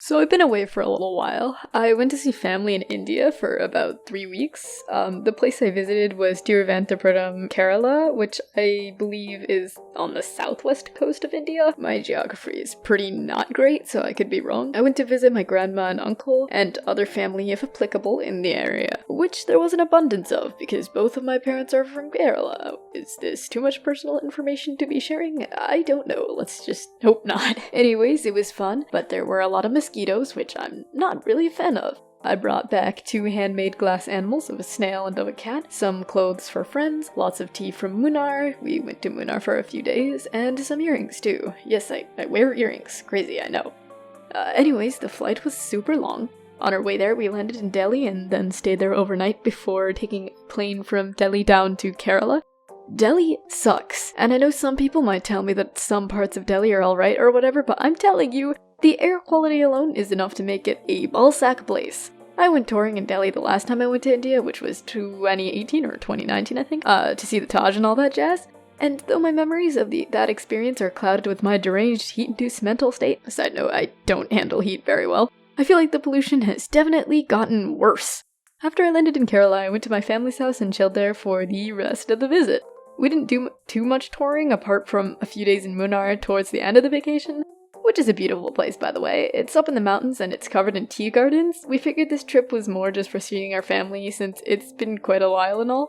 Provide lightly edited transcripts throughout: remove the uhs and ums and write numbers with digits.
So I've been away for a little while. I went to see family in India for about 3 weeks. The place I visited was Tiruvananthapuram, Kerala, which I believe is on the southwest coast of India. My geography is pretty not great, so I could be wrong. I went to visit my grandma and uncle and other family if applicable in the area, which there was an abundance of because both of my parents are from Kerala. Is this too much personal information to be sharing? I don't know. Let's just hope not. Anyways, it was fun, but there were a lot of mosquitoes, which I'm not really a fan of. I brought back 2 handmade glass animals of a snail and of a cat, some clothes for friends, lots of tea from Munnar, we went to Munnar for a few days, and some earrings too. Yes, I wear earrings. Crazy, I know. Anyways, the flight was super long. On our way there, we landed in Delhi and then stayed there overnight before taking a plane from Delhi down to Kerala. Delhi sucks, and I know some people might tell me that some parts of Delhi are alright or whatever, but I'm telling you, the air quality alone is enough to make it a ballsack place. I went touring in Delhi the last time I went to India, which was 2018 or 2019 I think, to see the Taj and all that jazz. And though my memories of that experience are clouded with my deranged heat-induced mental state, side note, I don't handle heat very well, I feel like the pollution has definitely gotten worse. After I landed in Kerala, I went to my family's house and chilled there for the rest of the visit. We didn't do too much touring apart from a few days in Munnar towards the end of the vacation, which is a beautiful place by the way. It's up in the mountains and it's covered in tea gardens. We figured this trip was more just for seeing our family since it's been quite a while and all.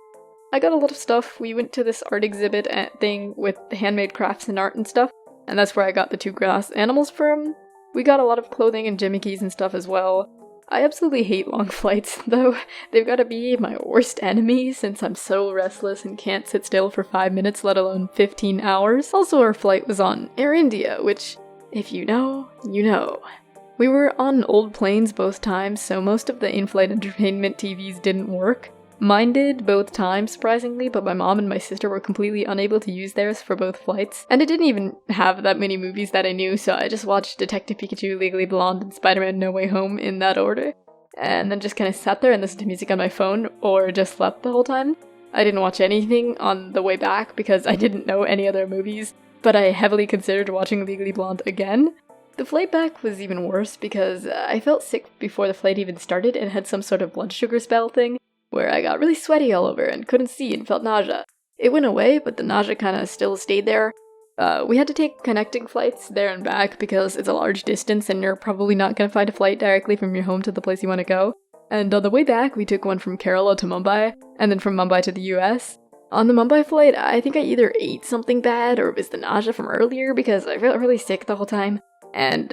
I got a lot of stuff. We went to this art exhibit thing with handmade crafts and art and stuff, and that's where I got the 2 glass animals from. We got a lot of clothing and jimmickis and stuff as well. I absolutely hate long flights, though. They've got to be my worst enemy since I'm so restless and can't sit still for 5 minutes, let alone 15 hours. Also, our flight was on Air India, which, if you know, you know. We were on old planes both times, so most of the in-flight entertainment TVs didn't work. Mine did both times, surprisingly, but my mom and my sister were completely unable to use theirs for both flights. And it didn't even have that many movies that I knew, so I just watched Detective Pikachu, Legally Blonde, and Spider-Man No Way Home in that order. And then just kind of sat there and listened to music on my phone, or just slept the whole time. I didn't watch anything on the way back because I didn't know any other movies, but I heavily considered watching Legally Blonde again. The flight back was even worse because I felt sick before the flight even started and had some sort of blood sugar spell thing, where I got really sweaty all over and couldn't see and felt nausea. It went away, but the nausea kinda still stayed there. We had to take connecting flights there and back because it's a large distance and you're probably not gonna find a flight directly from your home to the place you want to go. And on the way back, we took one from Kerala to Mumbai, and then from Mumbai to the US. On the Mumbai flight, I think I either ate something bad or it was the nausea from earlier because I felt really sick the whole time. And,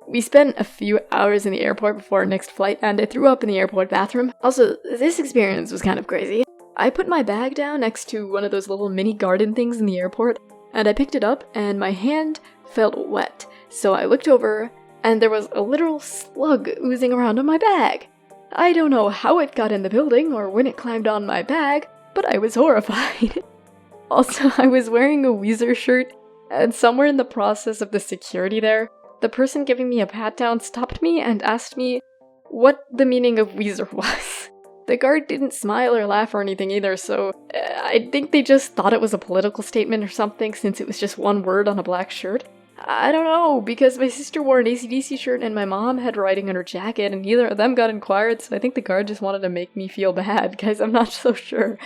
we spent a few hours in the airport before our next flight, and I threw up in the airport bathroom. Also, this experience was kind of crazy. I put my bag down next to one of those little mini garden things in the airport, and I picked it up, and my hand felt wet. So I looked over, and there was a literal slug oozing around on my bag. I don't know how it got in the building or when it climbed on my bag, but I was horrified. Also, I was wearing a Weezer shirt, and somewhere in the process of the security there, the person giving me a pat-down stopped me and asked me what the meaning of Weezer was. The guard didn't smile or laugh or anything either, so I think they just thought it was a political statement or something since it was just one word on a black shirt. I don't know, because my sister wore an AC/DC shirt and my mom had writing on her jacket and neither of them got inquired, so I think the guard just wanted to make me feel bad, guys, I'm not so sure.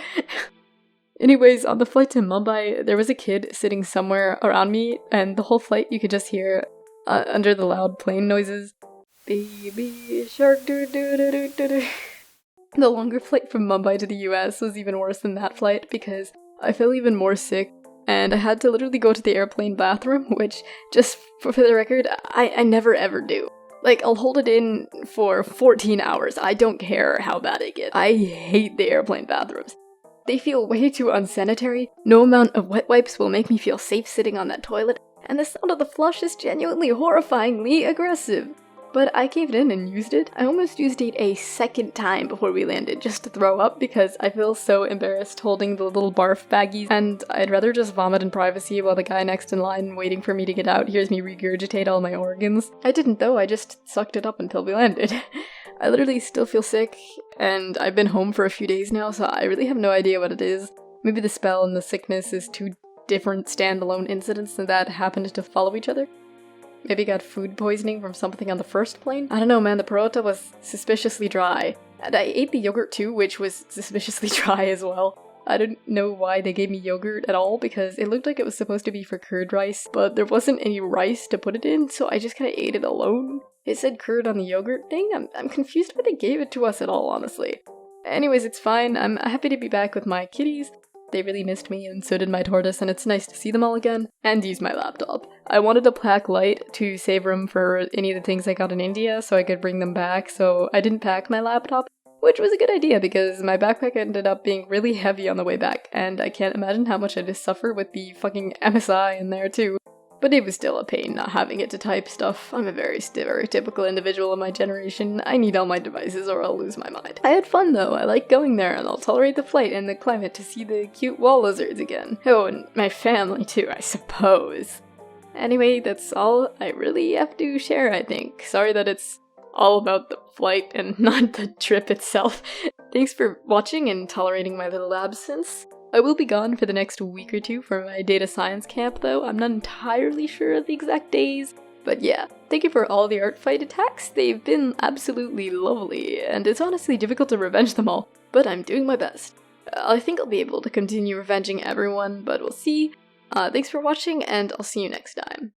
Anyways, on the flight to Mumbai, there was a kid sitting somewhere around me, and the whole flight you could just hear under the loud plane noises, baby shark doo doo doo doo doo doo. The longer flight from Mumbai to the US was even worse than that flight because I felt even more sick and I had to literally go to the airplane bathroom, which, just for the record, I never ever do. Like, I'll hold it in for 14 hours, I don't care how bad it gets. I hate the airplane bathrooms. They feel way too unsanitary, no amount of wet wipes will make me feel safe sitting on that toilet, and the sound of the flush is genuinely horrifyingly aggressive. But I caved in and used it. I almost used it a second time before we landed just to throw up because I feel so embarrassed holding the little barf baggies and I'd rather just vomit in privacy while the guy next in line waiting for me to get out hears me regurgitate all my organs. I didn't though, I just sucked it up until we landed. I literally still feel sick and I've been home for a few days now so I really have no idea what it is. Maybe the spell and the sickness is 2 different standalone incidents that happened to follow each other. maybe got food poisoning from something on the first plane. I don't know, man, the parota was suspiciously dry. And I ate the yogurt too, which was suspiciously dry as well. I don't know why they gave me yogurt at all, because it looked like it was supposed to be for curd rice, but there wasn't any rice to put it in, so I just kind of ate it alone. It said curd on the yogurt thing. I'm confused why they gave it to us at all, honestly. Anyways, it's fine. I'm happy to be back with my kitties. They really missed me, and so did my tortoise, and it's nice to see them all again, and use my laptop. I wanted to pack light to save room for any of the things I got in India, so I could bring them back, so I didn't pack my laptop, which was a good idea because my backpack ended up being really heavy on the way back, and I can't imagine how much I just suffer with the fucking MSI in there too. But it was still a pain not having it to type stuff. I'm a very stereotypical individual of my generation. I need all my devices or I'll lose my mind. I had fun though. I like going there, and I'll tolerate the flight and the climate to see the cute wall lizards again. Oh, and my family too, I suppose. Anyway, that's all I really have to share, I think. Sorry that it's all about the flight and not the trip itself. Thanks for watching and tolerating my little absence. I will be gone for the next week or two for my data science camp though. I'm not entirely sure of the exact days. But yeah, thank you for all the art fight attacks. They've been absolutely lovely, and it's honestly difficult to revenge them all, but I'm doing my best. I think I'll be able to continue revenging everyone, but we'll see. Thanks for watching, and I'll see you next time.